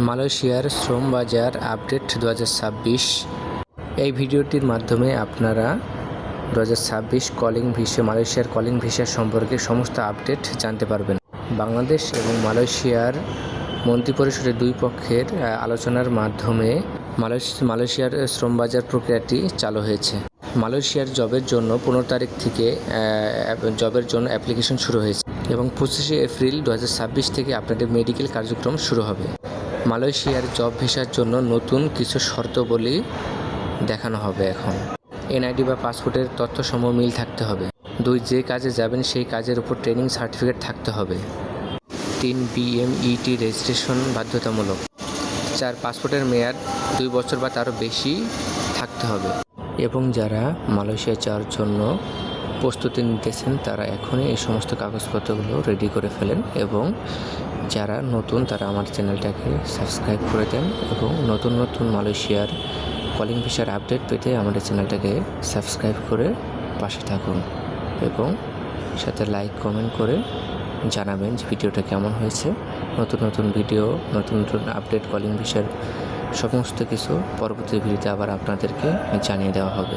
মালয়েশিয়ার শ্রম বাজার আপডেট 2026। এই ভিডিওটির মাধ্যমে আপনারা 2026 কলিং ভিসা মালয়েশিয়ার কলিং ভিসা সম্পর্কে সমস্ত আপডেট জানতে পারবেন। বাংলাদেশ এবং মালয়েশিয়ার মন্ত্রিপরিষদের দুই পক্ষের আলোচনার মাধ্যমে মালয়েশিয়ার শ্রম বাজার প্রক্রিয়াটি চালু হয়েছে। মালয়েশিয়ার জবের জন্য 15 তারিখ থেকে জবের জন্য অ্যাপ্লিকেশন শুরু হয়েছে এবং 25শে এপ্রিল 2026 থেকে আপনাদের মেডিকেল কার্যক্রম শুরু হবে। মালয়েশিয়ার জব ভিসার জন্য নতুন কিছু শর্তাবলী দেখানো হবে। এখন এনআইডি বা পাসপোর্টের তথ্যসমূহ মিল থাকতে হবে। 2, যে কাজে যাবেন সেই কাজের উপর ট্রেনিং সার্টিফিকেট থাকতে হবে। 3, BMET রেজিস্ট্রেশন বাধ্যতামূলক। 4, পাসপোর্টের মেয়াদ 2 বছর বা তারও বেশি থাকতে হবে। এবং যারা মালয়েশিয়া যাওয়ার জন্য প্রস্তুতি নিতেছেন তারা এখনই এই সমস্ত কাগজপত্রগুলো রেডি করে ফেলেন এবং যারা নতুন তারা আমার চ্যানেলটাকে সাবস্ক্রাইব করে দেন এবং নতুন মালয়েশিয়ার কলিং ভিসার আপডেট পেতে আমাদের চ্যানেলটাকে সাবস্ক্রাইব করে পাশে থাকুন এবং সাথে লাইক কমেন্ট করে জানাবেন যে ভিডিওটা কেমন হয়েছে। নতুন ভিডিও নতুন আপডেট কলিং ভিসার সমস্ত কিছু পরবর্তী ভিডিওতে আবার আপনাদেরকে জানিয়ে দেওয়া হবে।